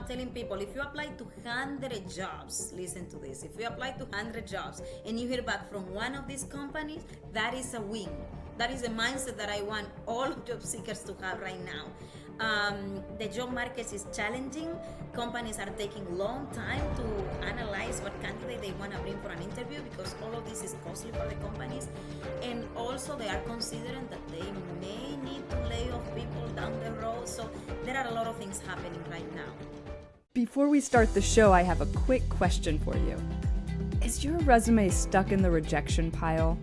telling people, if you apply to 100 jobs, listen to this, if you apply to 100 jobs and you hear back from one of these companies, that is a win. That is a mindset that I want all job seekers to have right now. The job market is challenging. Companies are taking long time to analyze what candidate they want to bring for an interview, because all of this is costly for the companies. And also they are considering that they may need to lay off people down the road. So there are a lot of things happening right now. Before we start the show, I have a quick question for you. Is your resume stuck in the rejection pile?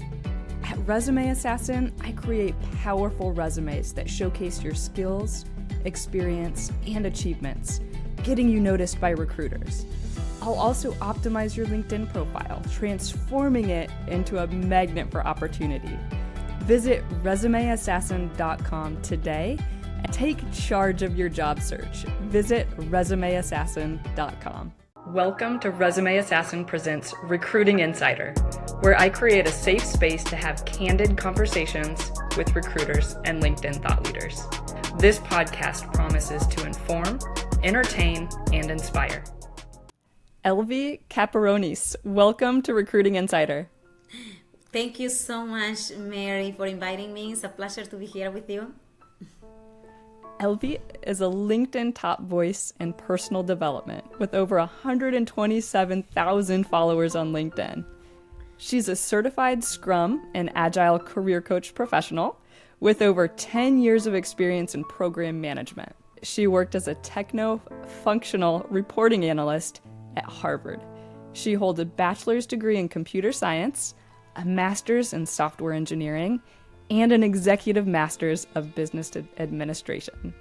At Resume Assassin, I create powerful resumes that showcase your skills, experience, and achievements, getting you noticed by recruiters. I'll also optimize your LinkedIn profile, transforming it into a magnet for opportunity. Visit resumeassassin.com today and take charge of your job search. Visit resumeassassin.com. Welcome to Resume Assassin presents Recruiting Insider, where I create a safe space to have candid conversations with recruiters and LinkedIn thought leaders. This podcast promises to inform, entertain, and inspire. Elvi Caperonis, welcome to Recruiting Insider. Thank you so much, Mary, for inviting me. It's a pleasure to be here with you. Elvi is a LinkedIn top voice in personal development with over 127,000 followers on LinkedIn. She's a certified Scrum and Agile career coach professional with over 10 years of experience in program management. She worked as a techno-functional reporting analyst at Harvard. She holds a bachelor's degree in computer science, a master's in software engineering, and an executive master's of business administration.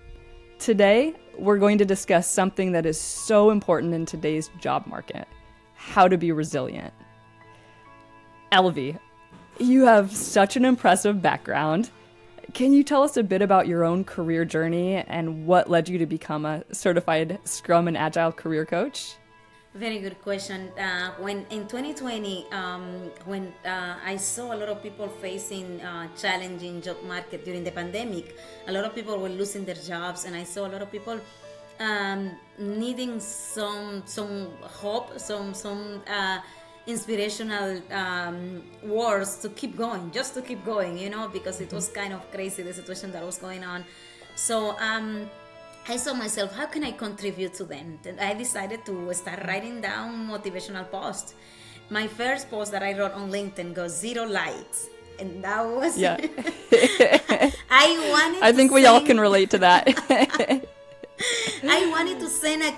Today, we're going to discuss something that is so important in today's job market: how to be resilient. Elvi, you have such an impressive background. Can you tell us a bit about your own career journey and what led you to become a certified Scrum and Agile career coach? Very good question. When in 2020, when I saw a lot of people facing challenging job market during the pandemic, a lot of people were losing their jobs, and I saw a lot of people needing some hope, some inspirational words to keep going, just to keep going, because it was kind of crazy, the situation that was going on. So I saw myself, how can I contribute to them? And I decided to start writing down motivational posts. My first post that I wrote on LinkedIn got 0 likes. And that was... Yeah. I think we all can relate to that. I wanted to send a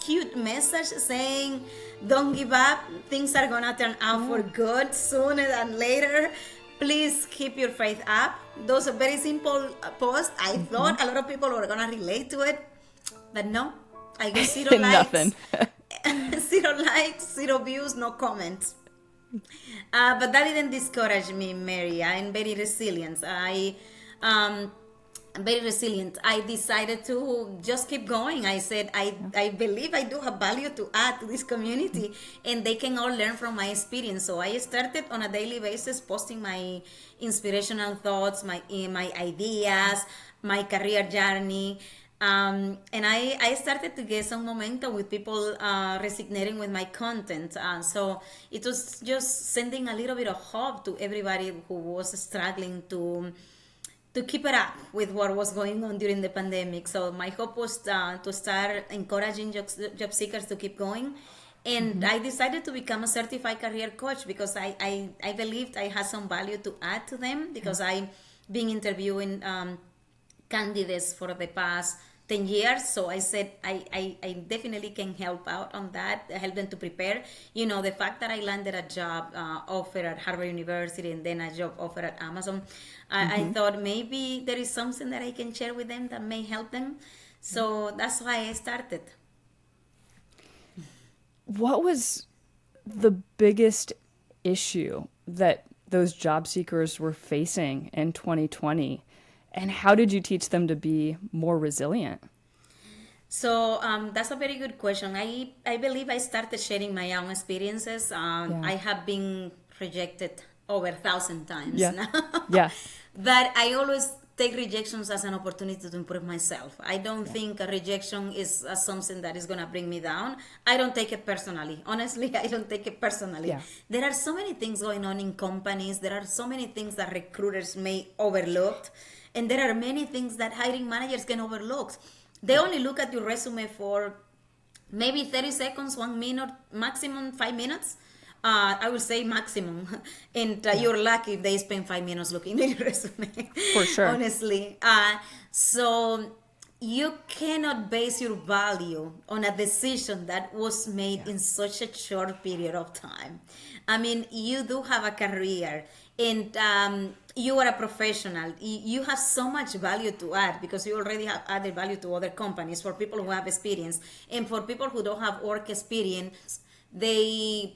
cute message saying, don't give up. Things are going to turn out for good sooner than later. Please keep your faith up. Those are very simple posts. I thought a lot of people were going to relate to it. But no, I got 0 likes. Nothing. 0 likes, 0 views, no comments. But that didn't discourage me, Mary. I'm very resilient. I'm very resilient. I decided to just keep going. I said, I believe I do have value to add to this community, and they can all learn from my experience. So I started on a daily basis posting my inspirational thoughts, my ideas, my career journey. And I started to get some momentum with people resonating with my content. So it was just sending a little bit of hope to everybody who was struggling to keep it up with what was going on during the pandemic. So my hope was to start encouraging job seekers to keep going. And I decided to become a certified career coach because I believed I had some value to add to them, because I've been interviewing candidates for the past 10 years. So I said, I definitely can help out on that, help them to prepare. The fact that I landed a job offer at Harvard University and then a job offer at Amazon, I thought maybe there is something that I can share with them that may help them. So that's why I started. What was the biggest issue that those job seekers were facing in 2020? And how did you teach them to be more resilient? So that's a very good question. I believe I started sharing my own experiences. I have been rejected over 1,000 times now. Yeah. But I always take rejections as an opportunity to improve myself. I don't think a rejection is something that is going to bring me down. I don't take it personally. Honestly, I don't take it personally. Yeah. There are so many things going on in companies. There are so many things that recruiters may overlook. And there are many things that hiring managers can overlook. They only look at your resume for maybe 30 seconds, 1 minute, maximum 5 minutes. I would say maximum. And you're lucky if they spend 5 minutes looking at your resume. For sure. Honestly. So you cannot base your value on a decision that was made in such a short period of time. I mean, you do have a career, and you are a professional. You have so much value to add because you already have added value to other companies. For people who have experience, and for people who don't have work experience, they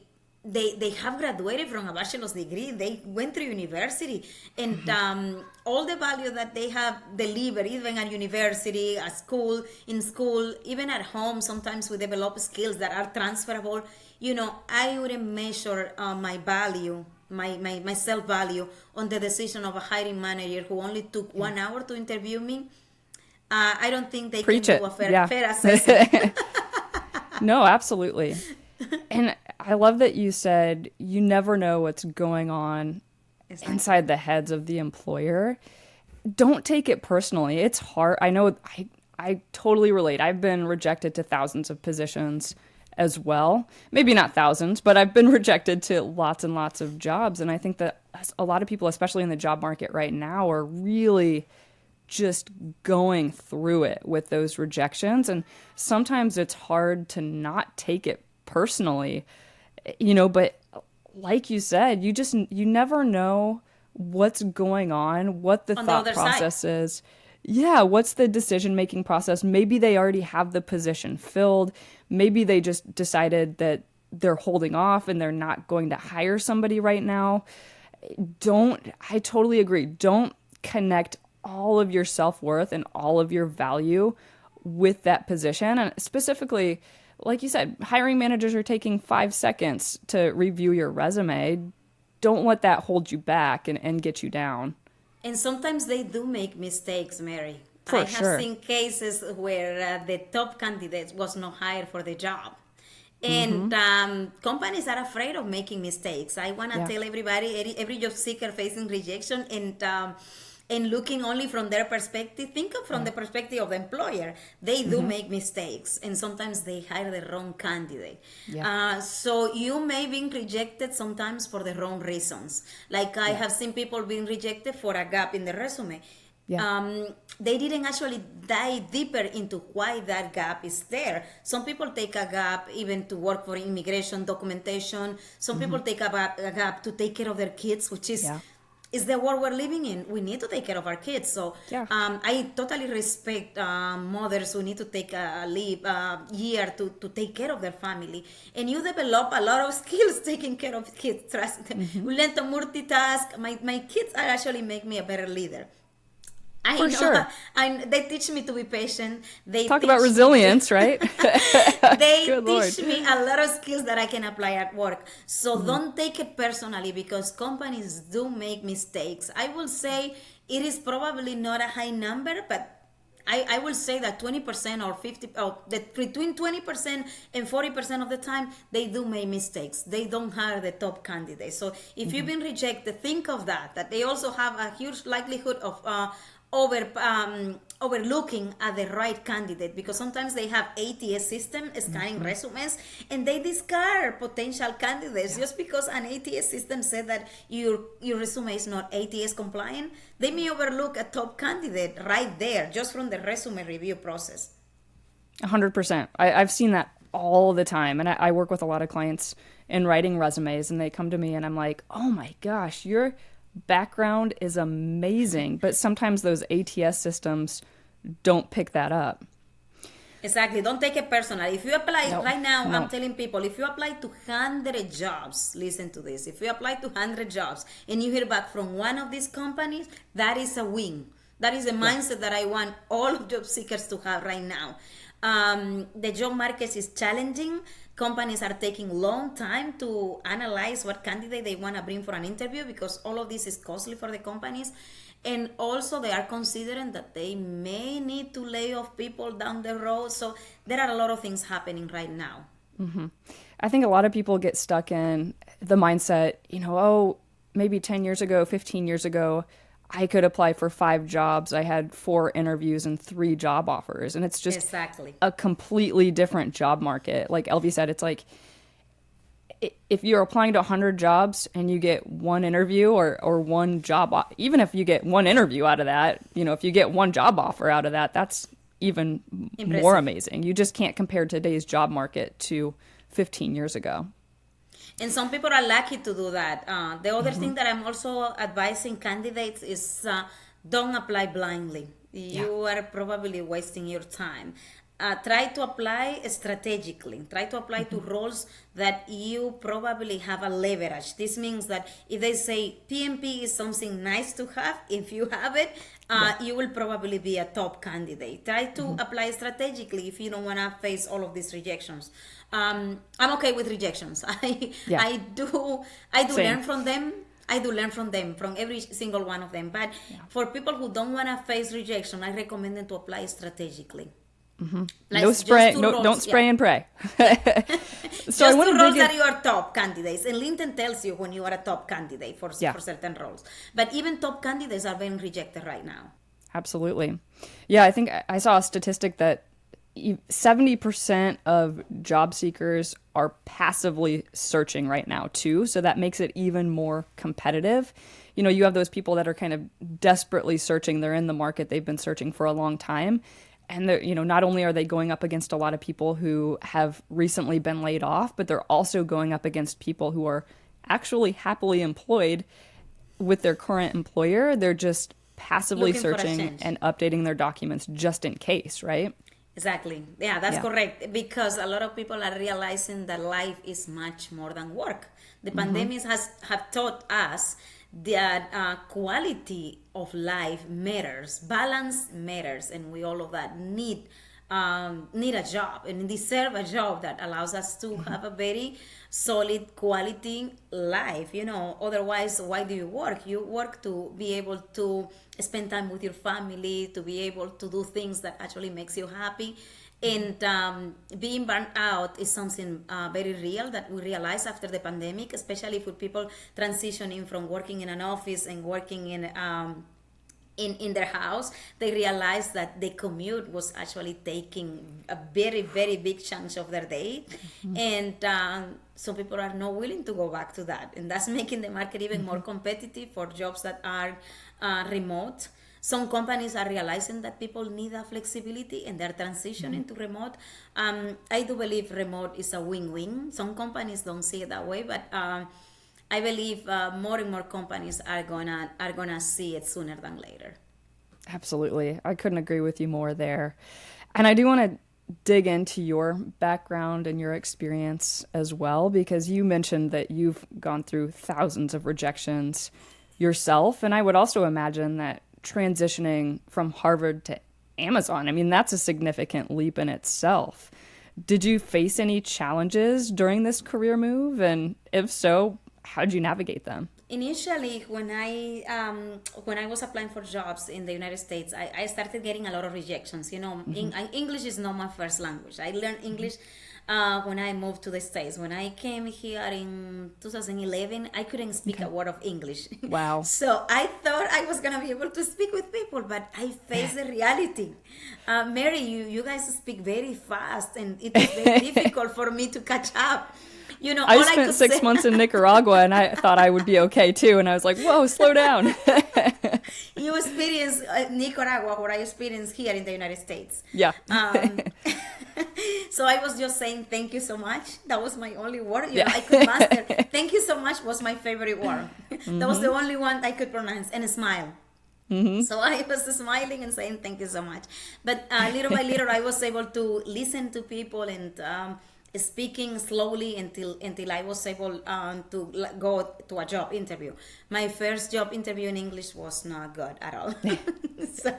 have graduated from a bachelor's degree. They went through university, and all the value that they have delivered, even at university, at school, in school, even at home, sometimes we develop skills that are transferable. You know, I wouldn't measure my value, my self-value on the decision of a hiring manager who only took 1 hour to interview me. I don't think they Preach can it. do a fair Yeah. assessment. No, absolutely. And I love that you said you never know what's going on inside the heads of the employer. Don't take it personally. It's hard. I know I totally relate. I've been rejected to thousands of positions as well. Maybe not thousands, but I've been rejected to lots and lots of jobs. And I think that a lot of people, especially in the job market right now, are really just going through it with those rejections. And sometimes it's hard to not take it personally, you know, but like you said, you never know what's going on, what the thought process is. Yeah, what's the decision-making process? Maybe they already have the position filled. Maybe they just decided that they're holding off and they're not going to hire somebody right now. I totally agree. Don't connect all of your self-worth and all of your value with that position. And specifically, like you said, hiring managers are taking 5 seconds to review your resume. Don't let that hold you back and get you down. And sometimes they do make mistakes, Mary. For I have sure. seen cases where the top candidate was not hired for the job. And companies are afraid of making mistakes. I want to tell everybody, every job seeker facing rejection and looking only from their perspective, think of from the perspective of the employer. They do make mistakes, and sometimes they hire the wrong candidate. So you may be rejected sometimes for the wrong reasons. Like I have seen people being rejected for a gap in the resume. They didn't actually dive deeper into why that gap is there. Some people take a gap even to work for immigration documentation. Some people take a gap to take care of their kids, which is the world we're living in. We need to take care of our kids. So I totally respect mothers who need to take a leave year to take care of their family. And you develop a lot of skills taking care of kids. Trust them. We learn to multitask. My kids are actually make me a better leader. For sure. They teach me to be patient. They talk about resilience, right? They teach me a lot of skills that I can apply at work. So don't take it personally because companies do make mistakes. I will say it is probably not a high number, but I will say that 20% or 50%, between 20% and 40% of the time, they do make mistakes. They don't hire the top candidates. So if you've been rejected, think of that they also have a huge likelihood of overlooking at the right candidate, because sometimes they have ATS system scanning resumes and they discard potential candidates just because an ATS system said that your resume is not ATS compliant. They may overlook a top candidate right there just from the resume review process. 100%. I've seen that all the time, and I work with a lot of clients in writing resumes, and they come to me and I'm like, oh my gosh, your background is amazing, but sometimes those ATS systems don't pick that up. Exactly. Don't take it personal. If you apply right now, I'm telling people, if you apply to 100 jobs, listen to this. If you apply to 100 jobs and you hear back from one of these companies, that is a win. That is a mindset that I want all of job seekers to have right now. The job market is challenging. Companies are taking long time to analyze what candidate they want to bring for an interview because all of this is costly for the companies. And also they are considering that they may need to lay off people down the road. So there are a lot of things happening right now. I think a lot of people get stuck in the mindset, oh, maybe 10 years ago, 15 years ago, I could apply for 5 jobs. I had 4 interviews and 3 job offers. And it's just Exactly. a completely different job market. Like Elvie said, it's like if you're applying to 100 jobs and you get 1 interview or 1 job, even if you get 1 interview out of that, if you get 1 job offer out of that, that's even Impressive. more amazing. You just can't compare today's job market to 15 years ago. And some people are lucky to do that. The other thing that I'm also advising candidates is don't apply blindly. You are probably wasting your time. Try to apply strategically. Try to apply to roles that you probably have a leverage. This means that if they say PMP is something nice to have, if you have it, you will probably be a top candidate. Try to apply strategically if you don't want to face all of these rejections. I'm okay with rejections. I do Same. learn from them. I do learn from them, from every single one of them. But for people who don't want to face rejection, I recommend them to apply strategically. Like No spray, just 2 don't roles, spray and pray. So I just want 2 to roles dig in. that you are top candidates, and LinkedIn tells you when you are a top candidate for certain roles. But even top candidates are being rejected right now. Absolutely. Yeah, I think I saw a statistic that 70% of job seekers are passively searching right now too, so that makes it even more competitive. You have those people that are kind of desperately searching. They're in the market. They've been searching for a long time. And they're, not only are they going up against a lot of people who have recently been laid off, but they're also going up against people who are actually happily employed with their current employer. They're just passively Looking for a searching change. and updating their documents just in case, right? Exactly. Yeah, that's correct. Because a lot of people are realizing that life is much more than work. The pandemic have taught us that quality of life matters, balance matters, and we all of that need a job and deserve a job that allows us to have a very solid quality life. Otherwise, why do you work? You work to be able to spend time with your family, to be able to do things that actually makes you happy. And being burnt out is something very real that we realize after the pandemic, especially for people transitioning from working in an office and working in their house. They realized that the commute was actually taking a very, very big chunk of their day. And some people are not willing to go back to that. And that's making the market even more competitive for jobs that are remote. Some companies are realizing that people need a flexibility and they're transitioning to remote. I do believe remote is a win-win. Some companies don't see it that way, but I believe more and more companies are gonna see it sooner than later. Absolutely. I couldn't agree with you more there. And I do want to dig into your background and your experience as well, because you mentioned that you've gone through thousands of rejections yourself. And I would also imagine that transitioning from Harvard to Amazon, that's a significant leap in itself. Did you face any challenges during this career move? And if so, how did you navigate them? Initially, when I was applying for jobs in the United States, I started getting a lot of rejections. English is not my first language. I learned English when I moved to the States. When I came here in 2011, I couldn't speak a word of English. Wow. So I thought I was going to be able to speak with people, but I faced the reality. Mary, you guys speak very fast, and it was very difficult for me to catch up. I spent 6 months in Nicaragua, and I thought I would be okay too. And I was like, whoa, slow down. You experienced Nicaragua, what I experienced here in the United States. Yeah. So I was just saying thank you so much. That was my only word. I could master. Thank you so much was my favorite word. That was the only one I could pronounce, and smile. So I was smiling and saying thank you so much. But little by little, I was able to listen to people and speaking slowly until I was able to go to a job interview. My first job interview in English was not good at all. So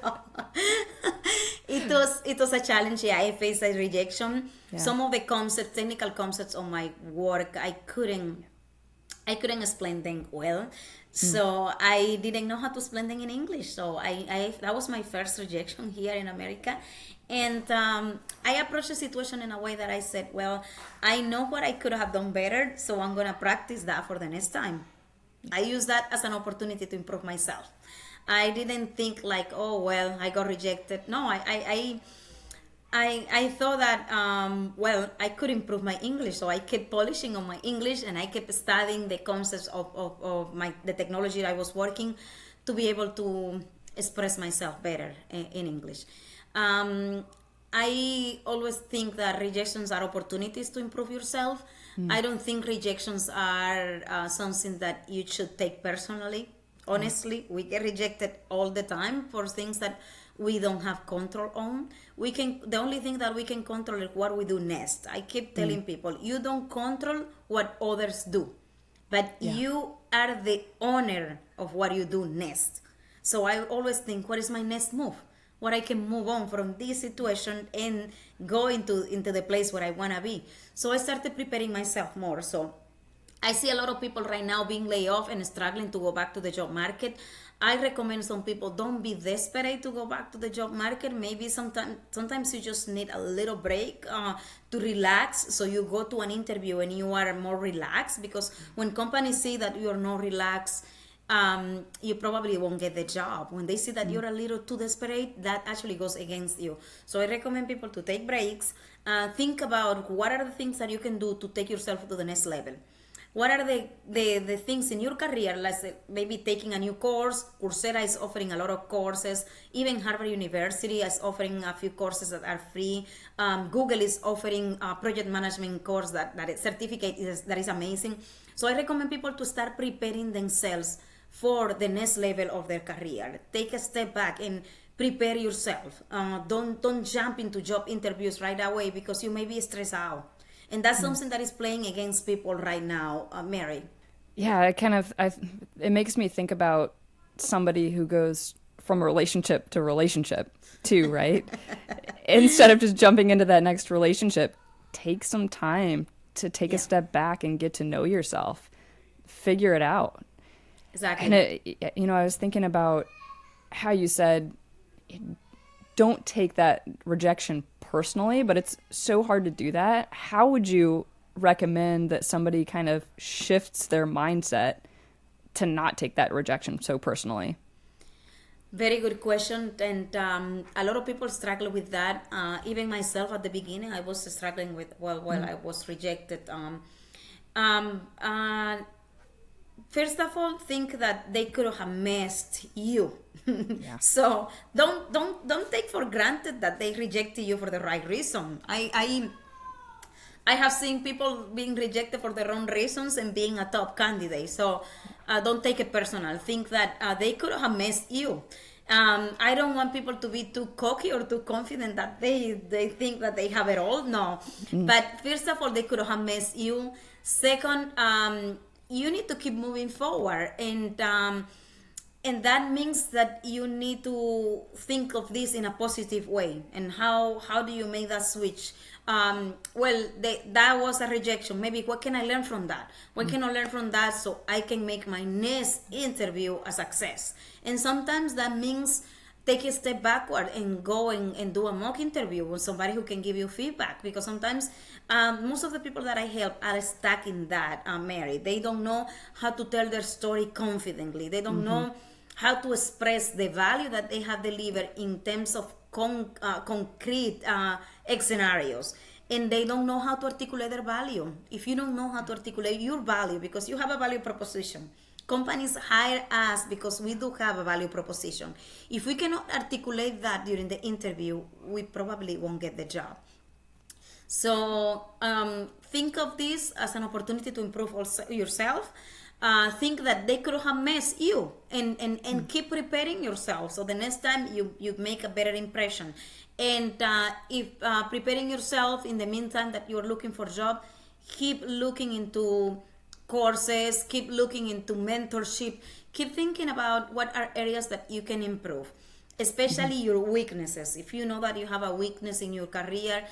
it was a challenge. Yeah, I faced a rejection. Yeah. Some of the technical concepts of my work, I couldn't I couldn't explain them well. So I didn't know how to explain them in English. So I that was my first rejection here in America. And I approached the situation in a way that I said, well, I know what I could have done better, so I'm going to practice that for the next time. I use that as an opportunity to improve myself. I didn't think like, oh, well, I got rejected. No, I thought that well, I could improve my English, so I kept polishing on my English, and I kept studying the concepts of the technology I was working to be able to express myself better in English. I always think that rejections are opportunities to improve yourself. I don't think rejections are something that you should take personally. Honestly, we get rejected all the time for things that we don't have control on. The only thing that we can control is what we do next. I keep telling people, you don't control what others do, but you are the owner of what you do next. So I always think, what is my next move? What I can move on from this situation and go into the place where I want to be. So I started preparing myself more. So I see a lot of people right now being laid off and struggling to go back to the job market. I recommend some people, don't be desperate to go back to the job market. Maybe sometimes you just need a little break to relax. So you go to an interview and you are more relaxed, because when companies see that you are not relaxed, you probably won't get the job. When they see that you're a little too desperate, that actually goes against you. So I recommend people to take breaks, think about what are the things that you can do to take yourself to the next level. What are the things in your career, like maybe taking a new course. Coursera is offering a lot of courses. Even Harvard University is offering a few courses that are free. Google is offering a project management course that certificate that is amazing. So I recommend people to start preparing themselves for the next level of their career. Take a step back and prepare yourself. Don't jump into job interviews right away, because you may be stressed out. And that's something that is playing against people right now, Mary. Yeah, it makes me think about somebody who goes from relationship to relationship too, right? Instead of just jumping into that next relationship, take some time to take a step back and get to know yourself, figure it out. Exactly. And I was thinking about how you said, don't take that rejection personally, but it's so hard to do that. How would you recommend that somebody kind of shifts their mindset to not take that rejection so personally? Very good question. And a lot of people struggle with that. Even myself at the beginning, I was struggling with, I was rejected. First of all, think that they could have missed you. So don't take for granted that they rejected you for the right reason. I have seen people being rejected for the wrong reasons and being a top candidate. So don't take it personal. Think that they could have missed you. I don't want people to be too cocky or too confident that they think that they have it all. No. But first of all, they could have missed you. Second, you need to keep moving forward, and that means that you need to think of this in a positive way. And how do you make that switch? That was a rejection. Maybe what can I learn from that? What can I learn from that so I can make my next interview a success? And sometimes that means take a step backward and go and do a mock interview with somebody who can give you feedback, because sometimes most of the people that I help are stuck in that, Mary. They don't know how to tell their story confidently. They don't know how to express the value that they have delivered in terms of concrete scenarios. And they don't know how to articulate their value. If you don't know how to articulate your value, because you have a value proposition, companies hire us because we do have a value proposition. If we cannot articulate that during the interview, we probably won't get the job. So think of this as an opportunity to improve also yourself. Think that they could have missed you, and keep preparing yourself so the next time you make a better impression. And if preparing yourself in the meantime that you're looking for a job, keep looking into courses, keep looking into mentorship, keep thinking about what are areas that you can improve, especially your weaknesses. If you know that you have a weakness in your career,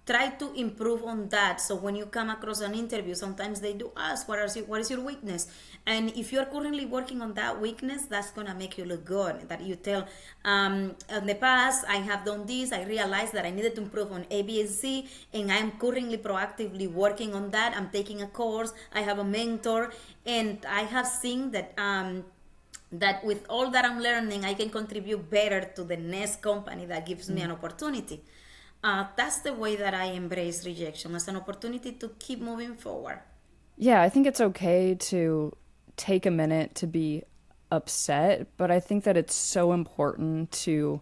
try to improve on that. So when you come across an interview, sometimes they do ask, what is your weakness? And if you're currently working on that weakness, that's gonna make you look good. That you tell, in the past, I have done this, I realized that I needed to improve on A, B, and C, and I'm currently proactively working on that. I'm taking a course, I have a mentor, and I have seen that that with all that I'm learning, I can contribute better to the next company that gives me an opportunity. That's the way that I embrace rejection, as an opportunity to keep moving forward. Yeah, I think it's okay to take a minute to be upset, but I think that it's so important to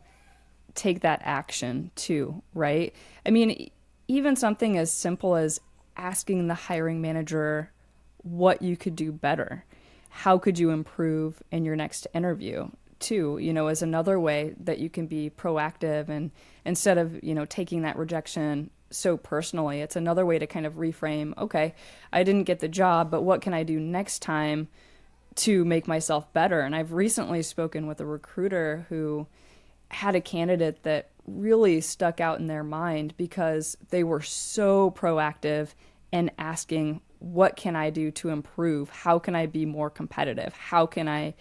take that action too, right? I mean, even something as simple as asking the hiring manager what you could do better. How could you improve in your next interview? Too, is another way that you can be proactive, and instead of, taking that rejection so personally, it's another way to kind of reframe, okay, I didn't get the job, but what can I do next time to make myself better? And I've recently spoken with a recruiter who had a candidate that really stuck out in their mind because they were so proactive and asking, what can I do to improve? How can I be more competitive? How can I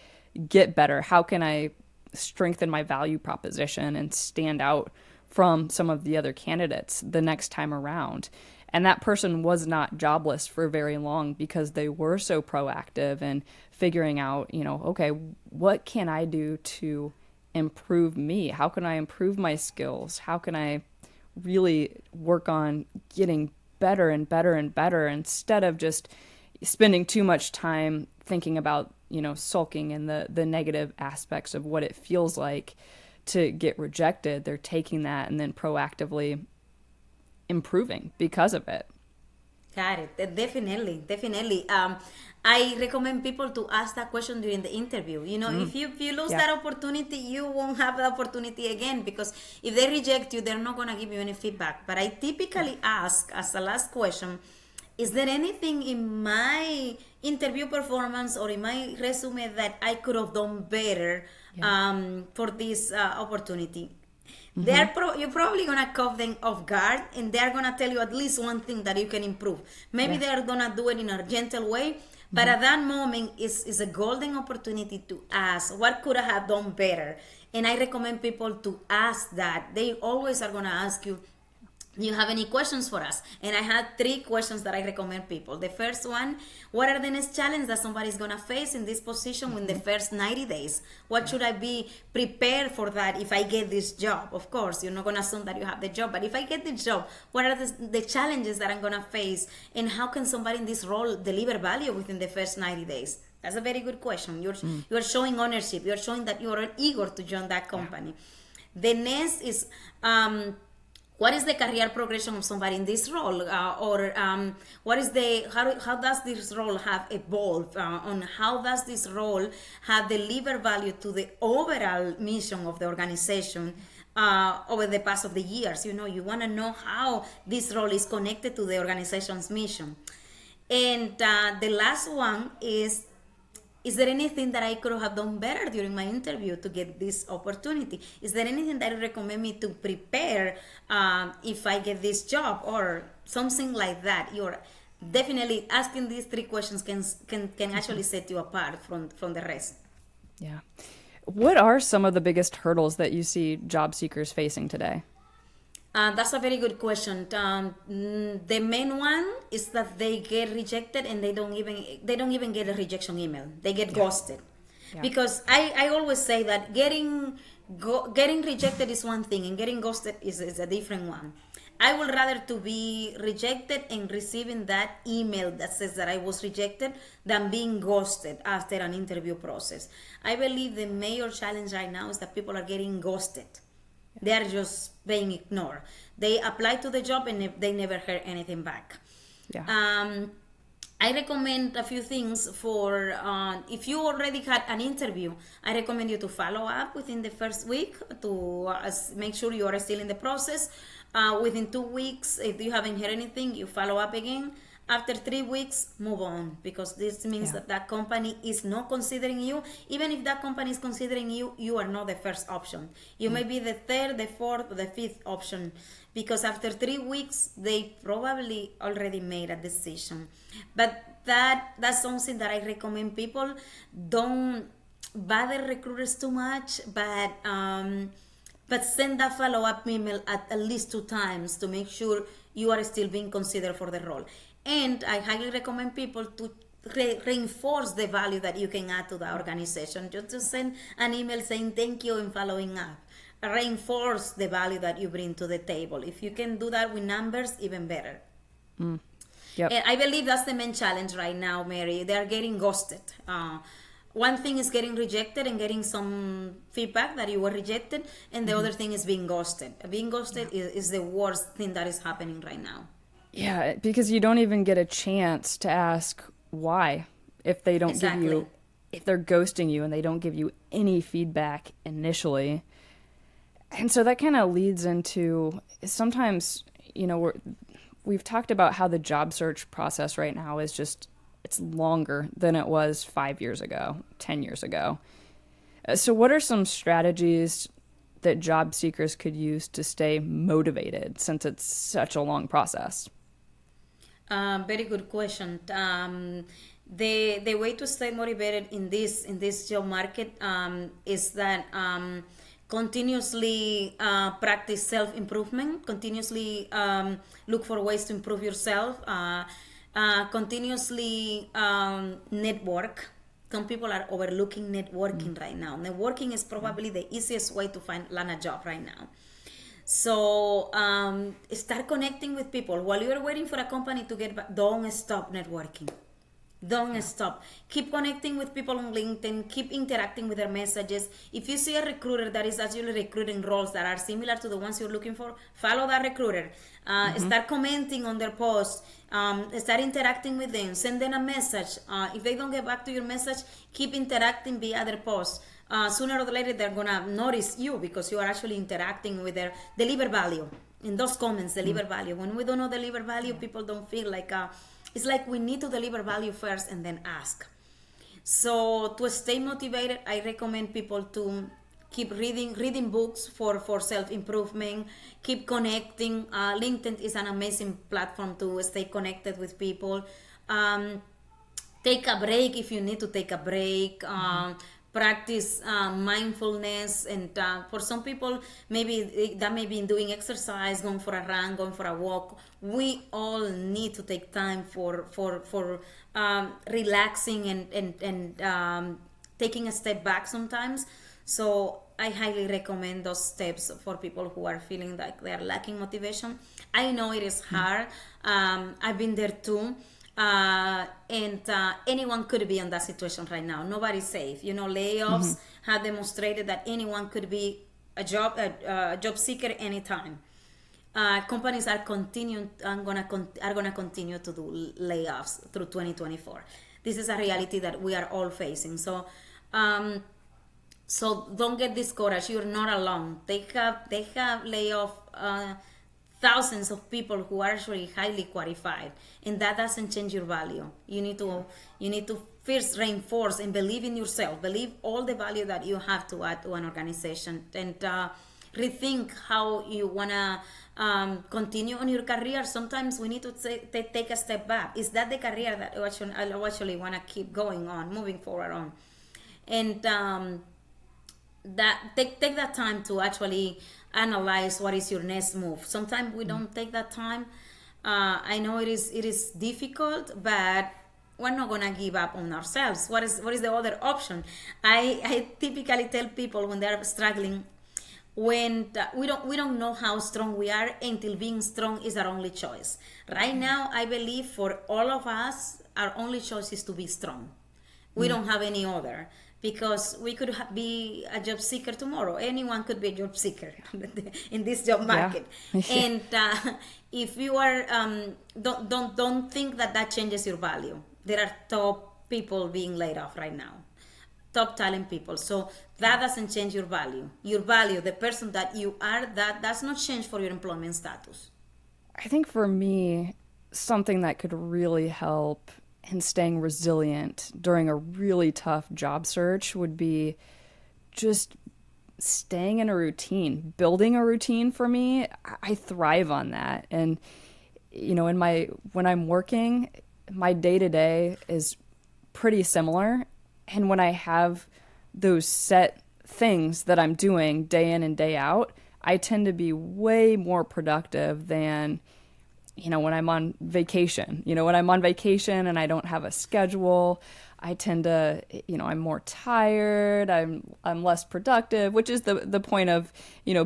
get better? How can I strengthen my value proposition and stand out from some of the other candidates the next time around? And that person was not jobless for very long because they were so proactive and figuring out, okay, what can I do to improve me? How can I improve my skills? How can I really work on getting better and better and better, instead of just spending too much time thinking about, sulking in the negative aspects of what it feels like to get rejected. They're taking that and then proactively improving because of it. Got it. Definitely. I recommend people to ask that question during the interview. If you lose that opportunity, you won't have the opportunity again, because if they reject you, they're not going to give you any feedback. But I typically ask as the last question, is there anything in my interview performance or in my resume that I could have done better for this opportunity? You're probably gonna caught them off guard, and they're gonna tell you at least one thing that you can improve. Maybe they're gonna do it in a gentle way, but at that moment is a golden opportunity to ask, what could I have done better? And I recommend people to ask that. They always are gonna ask you, do you have any questions for us? And I had 3 questions that I recommend people. The first one, what are the next challenges that somebody's going to face in this position in the first 90 days? What should I be prepared for that if I get this job? Of course, you're not going to assume that you have the job, but if I get the job, what are the challenges that I'm going to face? And how can somebody in this role deliver value within the first 90 days? That's a very good question. You're showing ownership. You're showing that you're eager to join that company. The next is... what is the career progression of somebody in this role, what is how does this role have evolved, on how does this role have delivered value to the overall mission of the organization over the past of the years? You want to know how this role is connected to the organization's mission. And the last one is there anything that I could have done better during my interview to get this opportunity? Is there anything that you recommend me to prepare if I get this job, or something like that? You're definitely asking these 3 questions can actually set you apart from the rest. Yeah. What are some of the biggest hurdles that you see job seekers facing today? That's a very good question. The main one is that they get rejected and they don't even get a rejection email. They get ghosted. Yeah. Because I always say that getting rejected is one thing and getting ghosted is a different one. I would rather to be rejected and receiving that email that says that I was rejected than being ghosted after an interview process. I believe the major challenge right now is that people are getting ghosted. They are just being ignored. They apply to the job and they never heard anything back. Yeah. I recommend a few things for if you already had an interview. I recommend you to follow up within the first week to make sure you are still in the process. Within 2 weeks, if you haven't heard anything, you follow up again. After 3 weeks, move on, because this means that that company is not considering you. Even if that company is considering you, you are not the first option. You may be the third, the fourth, or the fifth option, because after 3 weeks, they probably already made a decision. But that's something that I recommend people. Don't bother recruiters too much, but send a follow-up email at least 2 times to make sure you are still being considered for the role. And I highly recommend people to reinforce the value that you can add to the organization. Just send an email saying thank you and following up. Reinforce the value that you bring to the table. If you can do that with numbers, even better. Yep. And I believe that's the main challenge right now, Mary. They are getting ghosted. One thing is getting rejected and getting some feedback that you were rejected, and the other thing is being ghosted. Being ghosted is the worst thing that is happening right now. Yeah, because you don't even get a chance to ask why if they don't give you, if they're ghosting you and they don't give you any feedback initially. And so that kind of leads into sometimes, we've talked about how the job search process right now is just, it's longer than it was 5 years ago, 10 years ago. So what are some strategies that job seekers could use to stay motivated since it's such a long process? Very good question. The way to stay motivated in this job market is that continuously practice self-improvement, continuously look for ways to improve yourself, continuously network. Some people are overlooking networking right now. Networking is probably the easiest way to land a job right now. So start connecting with people. While you're waiting for a company to get back, don't stop networking. Don't stop. Keep connecting with people on LinkedIn. Keep interacting with their messages. If you see a recruiter that is actually recruiting roles that are similar to the ones you're looking for, follow that recruiter. Start commenting on their posts. Start interacting with them. Send them a message. If they don't get back to your message, keep interacting via their posts. Sooner or later, they're going to notice you because you are actually interacting with their deliver value. In those comments, deliver value. When we don't know deliver value, people don't feel like... it's like we need to deliver value first and then ask. So to stay motivated, I recommend people to keep reading books for self-improvement, keep connecting. LinkedIn is an amazing platform to stay connected with people. Take a break if you need to take a break. Practice mindfulness, and for some people maybe that may be doing exercise, going for a run, going for a walk. We all need to take time for relaxing and taking a step back sometimes. So I highly recommend those steps for people who are feeling like they are lacking motivation. I know it is hard. I've been there too. And anyone could be in that situation right now. Nobody's safe. Layoffs have demonstrated that anyone could be a job seeker anytime. Companies are gonna continue to do layoffs through 2024. This is a reality that we are all facing. So don't get discouraged. You're not alone. They have layoff thousands of people who are actually highly qualified, and that doesn't change your value. You need to first reinforce and believe in yourself. Believe all the value that you have to add to an organization, and rethink how you wanna continue on your career. Sometimes we need to take a step back. Is that the career that I actually wanna keep going on, moving forward on? And that take that time to actually analyze what is your next move. Sometimes we don't take that time. I know it is difficult, but we're not gonna give up on ourselves. What is the other option? I typically tell people when they're struggling, when we don't know how strong we are until being strong is our only choice. Right now, I believe for all of us, our only choice is to be strong. We don't have any other. Because we could be a job seeker tomorrow. Anyone could be a job seeker in this job market. And if you are, don't think that changes your value. There are top people being laid off right now, top talent people. So that doesn't change your value. Your value, the person that you are, that does not change for your employment status. I think for me, something that could really help in staying resilient during a really tough job search would be just staying in a routine, building a routine. For me, I thrive on that. And, when I'm working, my day to day is pretty similar. And when I have those set things that I'm doing day in and day out, I tend to be way more productive than, when I'm on vacation. When I'm on vacation and I don't have a schedule, I tend to, I'm more tired, I'm less productive, which is the point of,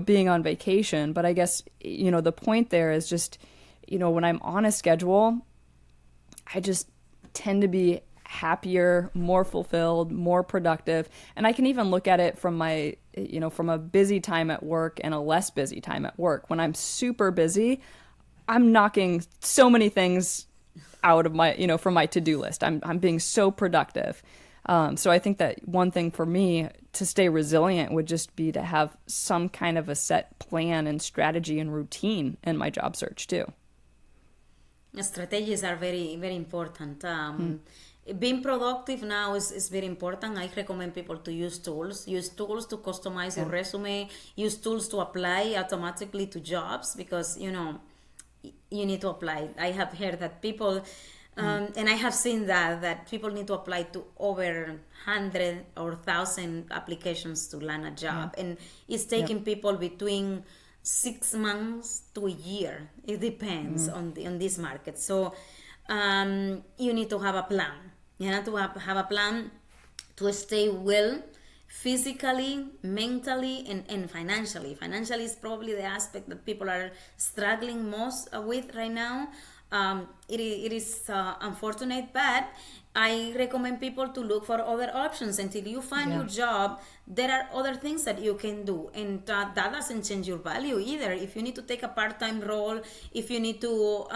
being on vacation. But I guess, the point there is just, when I'm on a schedule, I just tend to be happier, more fulfilled, more productive. And I can even look at it from from a busy time at work and a less busy time at work. When I'm super busy, I'm knocking so many things out of my, from my to-do list. I'm being so productive. So I think that one thing for me to stay resilient would just be to have some kind of a set plan and strategy and routine in my job search too. Strategies are very, very important. Being productive now is very important. I recommend people to use tools. Use tools to customize your resume. Use tools to apply automatically to jobs because, you need to apply. I have heard that people, and I have seen that people need to apply to over 100 or 1,000 applications to land a job. And it's taking people between 6 months to a year. It depends on this market. So you need to have a plan. You need to have a plan to stay well physically, mentally, and financially. Financially is probably the aspect that people are struggling most with right now. It is unfortunate, but I recommend people to look for other options until you find your job. There are other things that you can do, and that doesn't change your value either. If you need to take a part-time role, if you need to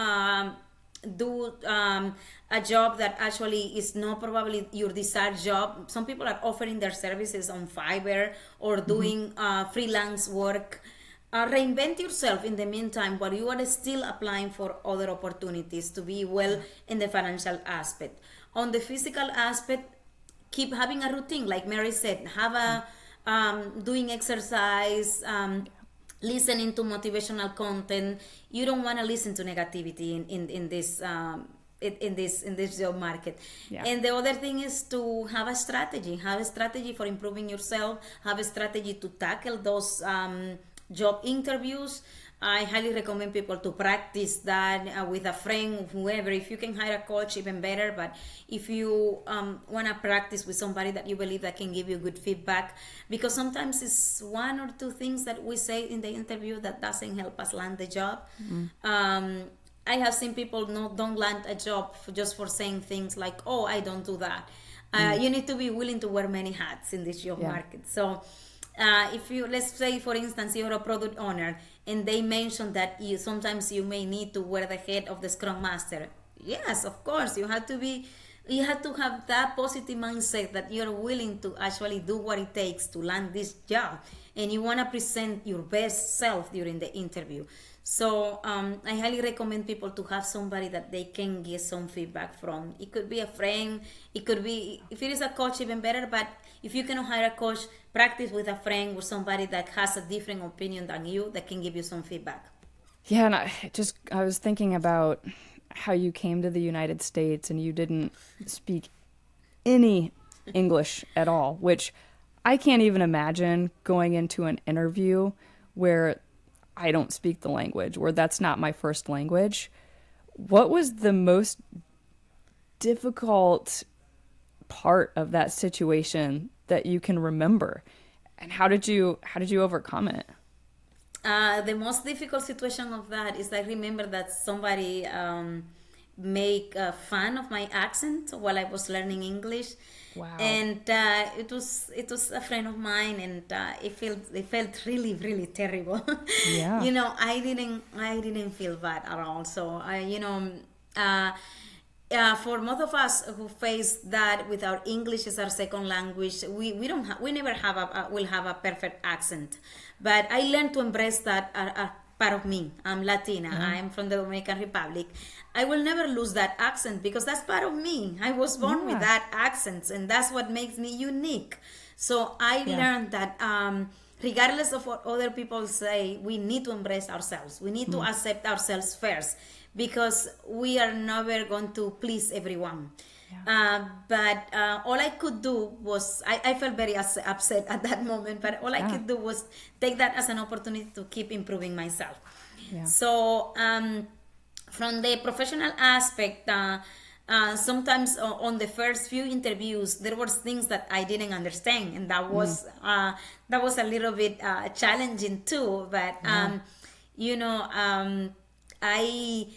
do a job that actually is not probably your desired job. Some people are offering their services on Fiverr or doing freelance work. Reinvent yourself in the meantime while you are still applying for other opportunities to be well in the financial aspect. On the physical aspect, keep having a routine, like Mary said. Have a doing exercise, listening to motivational content. You don't want to listen to negativity in this job market. And the other thing is to have a strategy. Have a strategy for improving yourself. Have a strategy to tackle those job interviews. I highly recommend people to practice that with a friend, whoever. If you can hire a coach, even better. But if you want to practice with somebody that you believe that can give you good feedback, because sometimes it's one or two things that we say in the interview that doesn't help us land the job. I have seen people don't land a job just for saying things like, "Oh, I don't do that." You need to be willing to wear many hats in this job market. So. If you, let's say for instance, you're a product owner and they mention that sometimes you may need to wear the head of the Scrum Master. Yes, of course, you have to have that positive mindset that you're willing to actually do what it takes to land this job, and you want to present your best self during the interview. So I highly recommend people to have somebody that they can get some feedback from. It could be a friend, it could be, if it is a coach, even better. But if you cannot hire a coach, practice with a friend or somebody that has a different opinion than you that can give you some feedback. Yeah, and I was thinking about how you came to the United States and you didn't speak any English at all, which I can't even imagine going into an interview where I don't speak the language, where that's not my first language. What was the most difficult part of that situation that you can remember, and how did you overcome it? The most difficult situation of that is I remember that somebody make fun of my accent while I was learning English. Wow. And it was a friend of mine, and it felt really, really terrible. Yeah. I didn't feel bad at all. So for most of us who face that with our English as our second language, we never will have a perfect accent. But I learned to embrace that part of me. I'm Latina. I'm from the Dominican Republic. I will never lose that accent because that's part of me. I was born with that accent, and that's what makes me unique. So I learned that regardless of what other people say, we need to embrace ourselves. We need to accept ourselves first because we are never going to please everyone. But all I could do was, I felt very upset at that moment, but all I could do was take that as an opportunity to keep improving myself. So from the professional aspect, sometimes on the first few interviews, there were things that I didn't understand, and that was a little bit challenging too. But I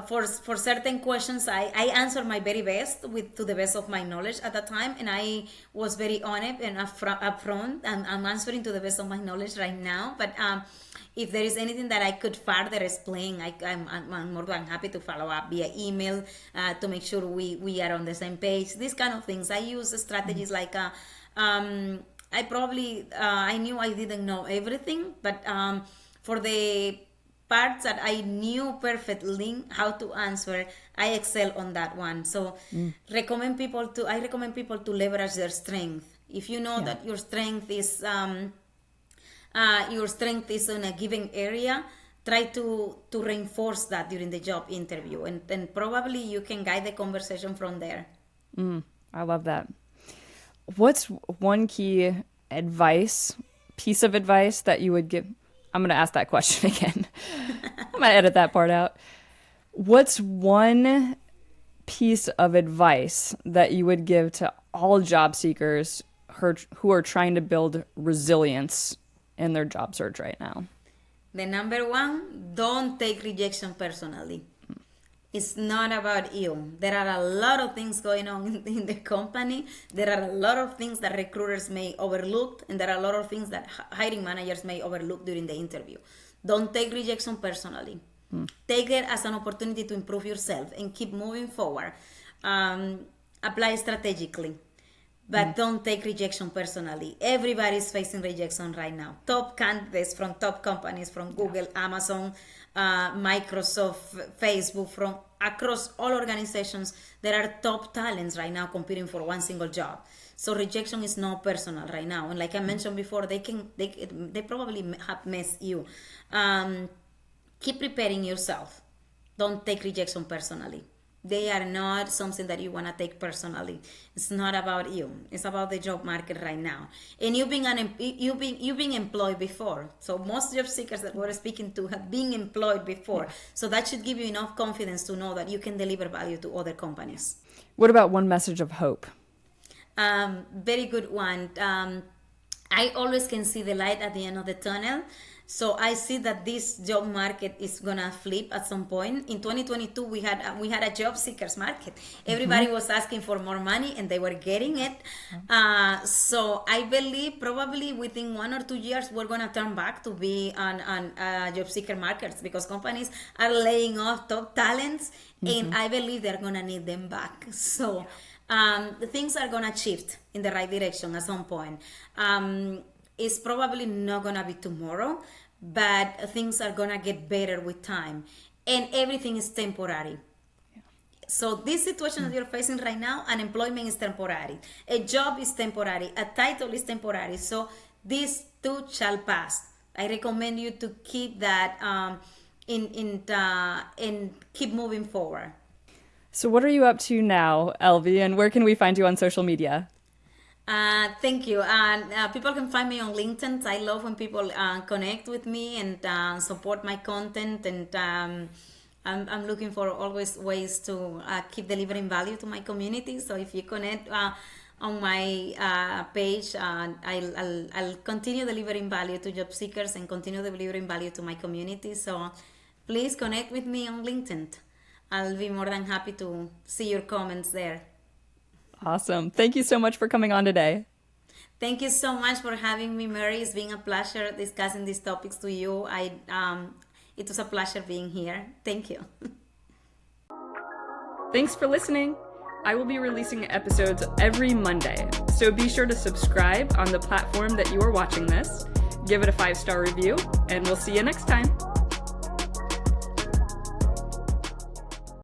for certain questions, I answered my very best to the best of my knowledge at the time, and I was very honest and upfront. I'm answering to the best of my knowledge right now, but if there is anything that I could further explain, I'm more than happy to follow up via email to make sure we are on the same page. These kind of things. I use strategies like I knew I didn't know everything, but for the parts that I knew perfectly how to answer, I excel on that one. So I recommend people to leverage their strength. If you know that your strength is in a given area, try to reinforce that during the job interview, and then probably you can guide the conversation from there. I love that. What's one key piece of advice that you would give? I'm going to ask that question again. I'm going to edit that part out. What's one piece of advice that you would give to all job seekers who are trying to build resilience in their job search right now? The number one, don't take rejection personally. It's not about you. There are a lot of things going on in the company. There are a lot of things that recruiters may overlook, and there are a lot of things that hiring managers may overlook during the interview. Don't take rejection personally. Take it as an opportunity to improve yourself and keep moving forward. Apply strategically, but don't take rejection personally. Everybody's facing rejection right now. Top candidates from top companies, from Google, Amazon, Microsoft, Facebook, from across all organizations, there are top talents right now competing for one single job. So rejection is not personal right now. And like I mentioned before, they probably have missed you. Keep preparing yourself. Don't take rejection personally. They are not something that you want to take personally. It's not about you. It's about the job market right now. And you've been employed before. So most job seekers that we're speaking to have been employed before. So that should give you enough confidence to know that you can deliver value to other companies. What about one message of hope? Very good one. I always can see the light at the end of the tunnel. So I see that this job market is gonna flip at some point. In 2022, we had a job seekers market. Everybody was asking for more money, and they were getting it. So I believe probably within 1 or 2 years, we're gonna turn back to be on job seeker markets, because companies are laying off top talents, and I believe they're gonna need them back. So the things are gonna shift in the right direction at some point. It's probably not gonna be tomorrow, but things are gonna get better with time, and everything is temporary. So this situation that you're facing right now, unemployment is temporary, a job is temporary, a title is temporary. So these too shall pass. I recommend you to keep that and keep moving forward. So what are you up to now, Elvie, and where can we find you on social media? Thank you. People can find me on LinkedIn. I love when people connect with me and support my content. And I'm looking for always ways to keep delivering value to my community. So if you connect on my page, I'll continue delivering value to job seekers and continue delivering value to my community. So please connect with me on LinkedIn. I'll be more than happy to see your comments there. Awesome. Thank you so much for coming on today. Thank you so much for having me, Mary. It's been a pleasure discussing these topics to you. It was a pleasure being here. Thank you. Thanks for listening. I will be releasing episodes every Monday, so be sure to subscribe on the platform that you are watching this, give it a 5-star review, and we'll see you next time.